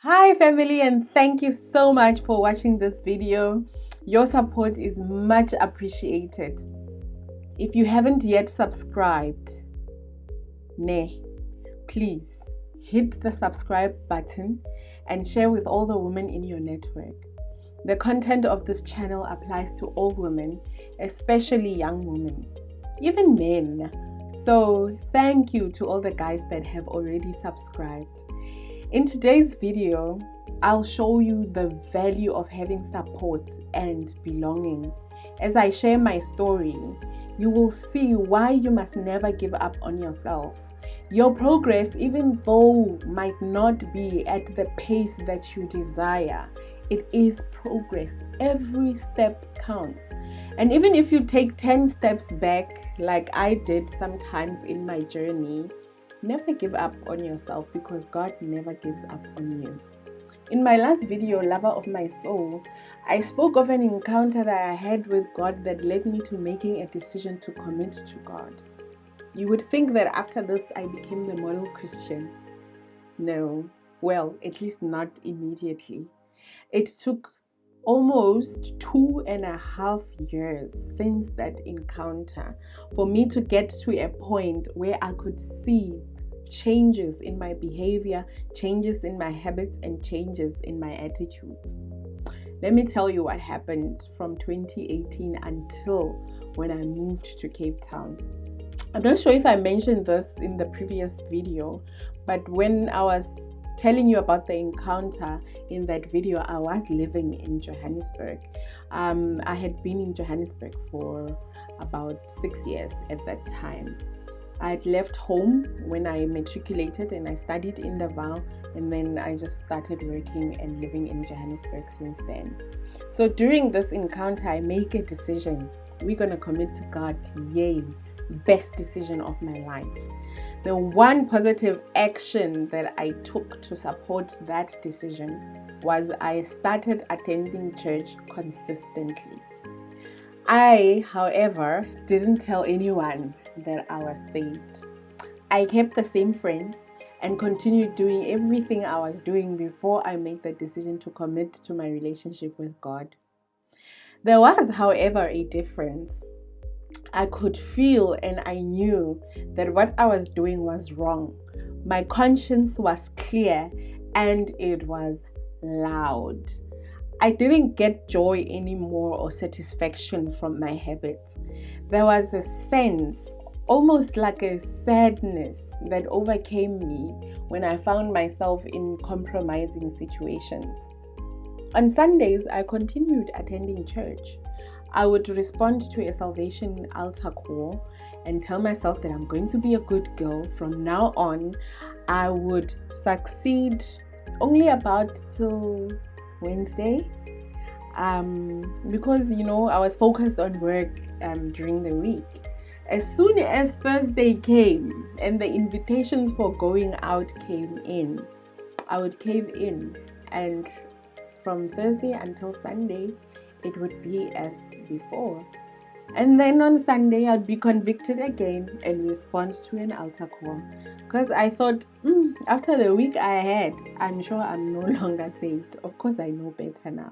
Hi family, and thank you so much for watching this video. Your support is much appreciated. If you haven't yet subscribed, please hit the subscribe button and share with all the women in your network. The content of this channel applies to all women, especially young women, even men. So thank you to all the guys that have already subscribed. In today's video, I'll show you the value of having support and belonging. As I share my story, you will see why you must never give up on yourself. Your progress, even though might not be at the pace that you desire, it is progress. Every step counts. And even if you take 10 steps back, like I did sometimes in my journey, never give up on yourself, because God never gives up on you. In my last video, Lover of My Soul, I spoke of an encounter that I had with God that led me to making a decision to commit to God. You would think that after this I became the model Christian. No, well, at least not immediately. It took almost 2.5 years since that encounter for me to get to a point where I could see changes in my behavior, changes in my habits, and changes in my attitudes. Let me tell you what happened from 2018 until when I moved to Cape Town. I'm not sure if I mentioned this in the previous video, but when I was telling you about the encounter in that video, I was living in Johannesburg. I had been in Johannesburg for about 6 years at that time. I had left home when I matriculated and I studied in Davao, and then I just started working and living in Johannesburg since then. So during this encounter, I make a decision. We're going to commit to God. Yay! Best decision of my life. The one positive action that I took to support that decision was I started attending church consistently. I, however, didn't tell anyone that I was saved. I kept the same friends and continued doing everything I was doing before I made the decision to commit to my relationship with God. There was, however, a difference. I could feel and I knew that what I was doing was wrong. My conscience was clear and it was loud. I didn't get joy anymore or satisfaction from my habits. There was a sense, almost like a sadness, that overcame me when I found myself in compromising situations. On Sundays, I continued attending church. I would respond to a salvation altar call and tell myself that I'm going to be a good girl. From now on, I would succeed only about till Wednesday, because I was focused on work during the week. As soon as Thursday came and the invitations for going out came in, I would cave in, and from Thursday until Sunday it would be as before. And then on Sunday I'd be convicted again and respond to an altar call, because I thought, after the week I had, I'm sure I'm no longer saved. Of course I know better now.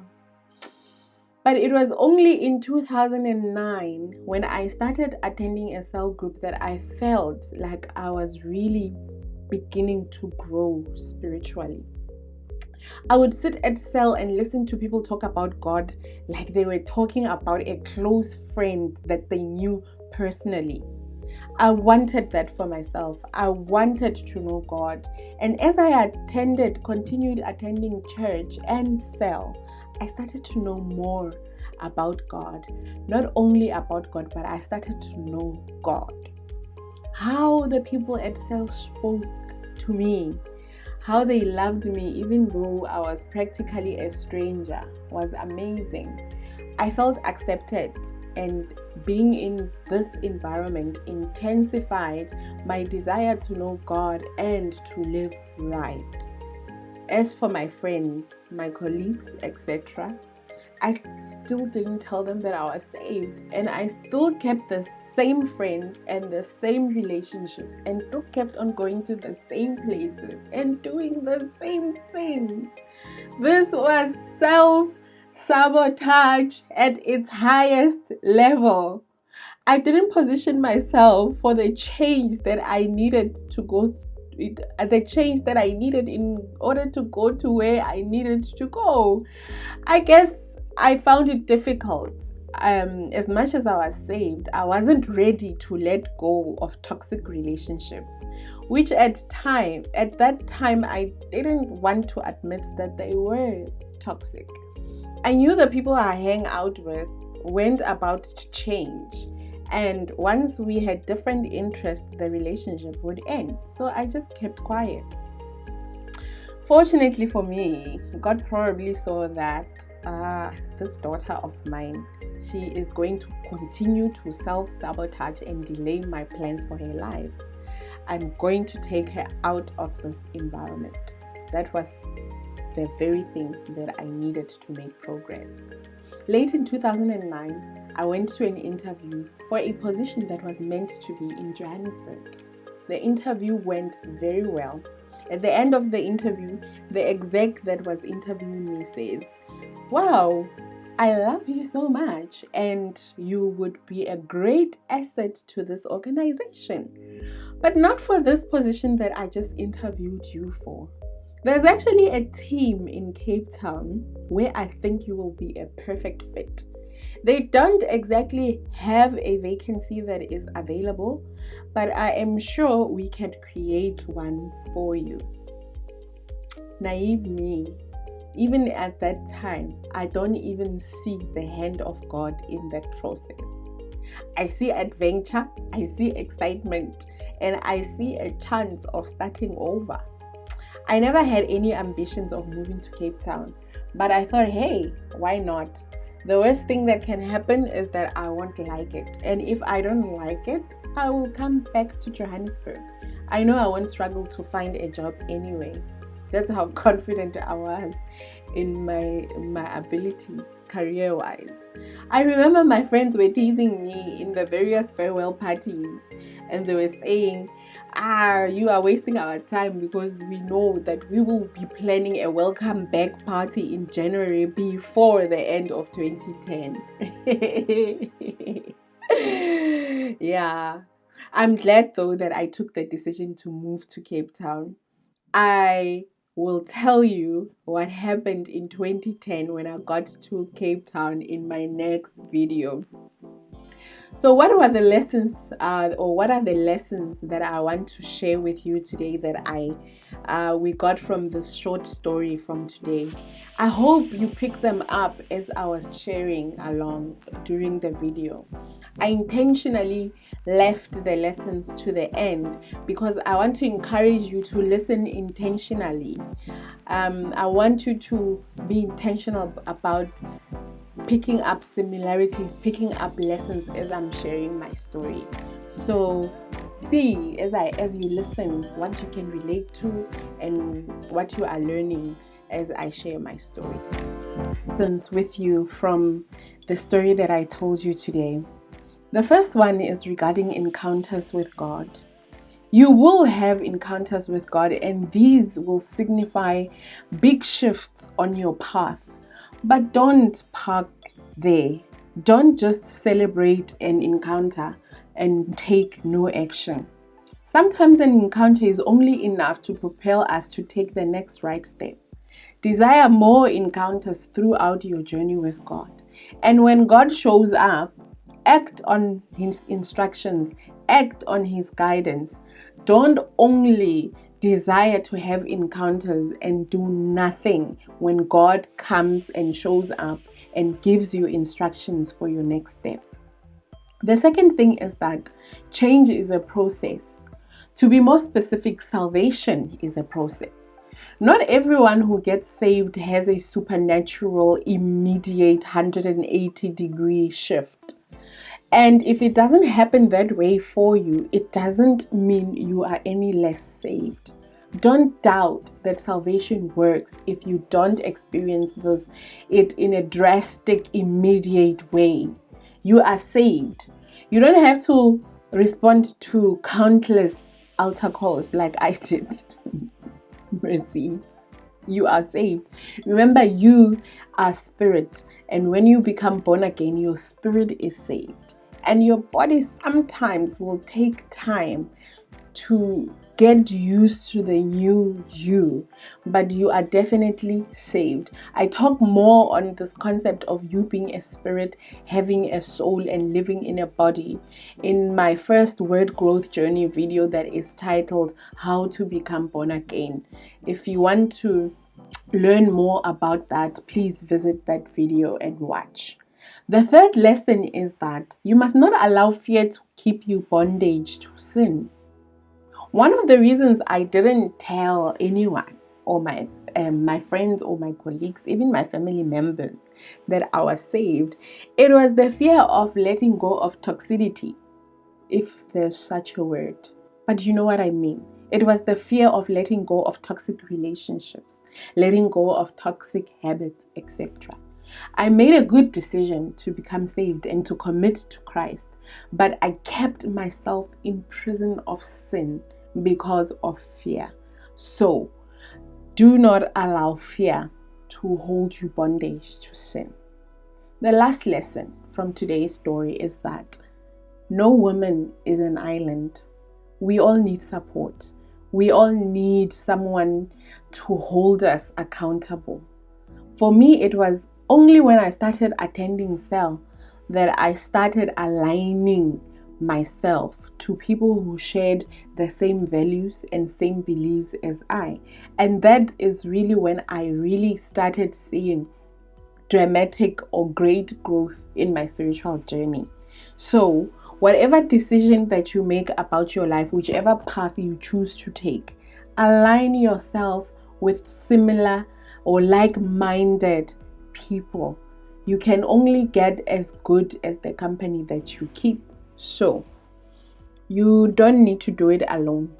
But it was only in 2009 when I started attending a cell group that I felt like I was really beginning to grow spiritually. I would sit at cell and listen to people talk about God like they were talking about a close friend that they knew personally. I wanted that for myself. I wanted to know God. And as I continued attending church and cell, I started to know more about God. Not only about God, but I started to know God. How the people at cell spoke to me, how they loved me even though I was practically a stranger, was amazing. I felt accepted, and being in this environment intensified my desire to know God and to live right. As for my friends, my colleagues, etc., I still didn't tell them that I was saved, and I still kept the same friends and the same relationships and still kept on going to the same places and doing the same things. This was self-sabotage at its highest level. I didn't position myself for the change that I needed to go the change that I needed in order to go to where I needed to go. I guess I found it difficult. As much as I was saved, I wasn't ready to let go of toxic relationships, which at that time I didn't want to admit that they were toxic. I knew the people I hang out with weren't about to change, and once we had different interests, the relationship would end. So I just kept quiet. Fortunately for me, God probably saw that this daughter of mine, she is going to continue to self-sabotage and delay my plans for her life. I'm going to take her out of this environment. That was the very thing that I needed to make progress. Late in 2009, I went to an interview for a position that was meant to be in Johannesburg. The interview went very well. At the end of the interview, the exec that was interviewing me says, "Wow, I love you so much and you would be a great asset to this organization, but not for this position that I just interviewed you for. There's actually a team in Cape Town where I think you will be a perfect fit. They don't exactly have a vacancy that is available, but I am sure we can create one for you." Naive me. Even at that time, I don't even see the hand of God in that process. I see adventure, I see excitement, and I see a chance of starting over. I never had any ambitions of moving to Cape Town, but I thought, hey, why not? The worst thing that can happen is that I won't like it. And if I don't like it, I will come back to Johannesburg. I know I won't struggle to find a job anyway. That's how confident I was in my abilities career-wise. I remember my friends were teasing me in the various farewell parties, and they were saying, you are wasting our time because we know that we will be planning a welcome back party in January before the end of 2010. Yeah, I'm glad though that I took the decision to move to Cape Town. I will tell you what happened in 2010 when I got to Cape Town in my next video. So what are the lessons that I want to share with you today that we got from this short story from today? I hope you pick them up as I was sharing along during the video. I intentionally left the lessons to the end because I want to encourage you to listen intentionally. I want you to be intentional about picking up similarities, picking up lessons as I'm sharing my story. So see as you listen what you can relate to and what you are learning as I share my story. Lessons with you from the story that I told you today. The first one is regarding encounters with God. You will have encounters with God, and these will signify big shifts on your path. But don't park there. Don't just celebrate an encounter and take no action. Sometimes an encounter is only enough to propel us to take the next right step. Desire more encounters throughout your journey with God. And when God shows up, act on His instructions, act on His guidance. Don't only desire to have encounters and do nothing when God comes and shows up and gives you instructions for your next step. The second thing is that change is a process. To be more specific, salvation is a process. Not everyone who gets saved has a supernatural, immediate 180-degree shift. And if it doesn't happen that way for you, it doesn't mean you are any less saved. Don't doubt that salvation works if you don't experience it in a drastic, immediate way. You are saved. You don't have to respond to countless altar calls like I did. Mercy. You are saved. Remember, you are spirit, and when you become born again, your spirit is saved, and your body sometimes will take time to get used to the new you, but you are definitely saved. I talk more on this concept of you being a spirit, having a soul, and living in a body in my first word growth journey video that is titled How to Become Born Again. If you want to learn more about that, please visit that video and watch. The third lesson is that you must not allow fear to keep you bondage to sin. One of the reasons I didn't tell anyone or my friends or my colleagues, even my family members, that I was saved, it was the fear of letting go of toxicity, if there's such a word. But you know what I mean. It was the fear of letting go of toxic relationships, letting go of toxic habits, etc. I made a good decision to become saved and to commit to Christ, but I kept myself in prison of sin because of fear. So, do not allow fear to hold you bondage to sin. The last lesson from today's story is that no woman is an island. We all need support. We all need someone to hold us accountable. For me, it was only when I started attending cell that I started aligning myself to people who shared the same values and same beliefs as I. And that is really when I really started seeing dramatic or great growth in my spiritual journey. So, whatever decision that you make about your life, whichever path you choose to take, align yourself with similar or like-minded people. You can only get as good as the company that you keep. So, you don't need to do it alone.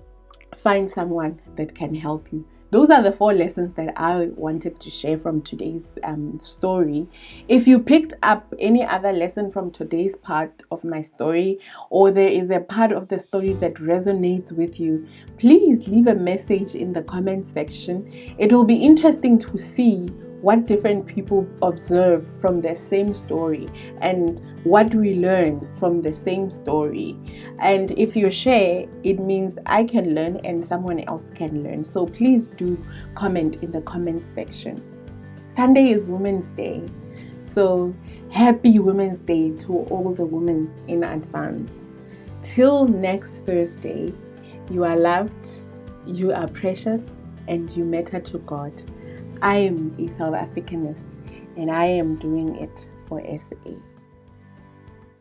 Find someone that can help you. Those are the 4 lessons that I wanted to share from today's story. If you picked up any other lesson from today's part of my story, or there is a part of the story that resonates with you, please leave a message in the comment section. It will be interesting to see what different people observe from the same story and what we learn from the same story. And if you share, it means I can learn and someone else can learn. So please do comment in the comment section. Sunday is Women's Day. So happy Women's Day to all the women in advance. Till next Thursday, you are loved, you are precious, and you matter to God. I am a South Africanist and I am doing it for SA.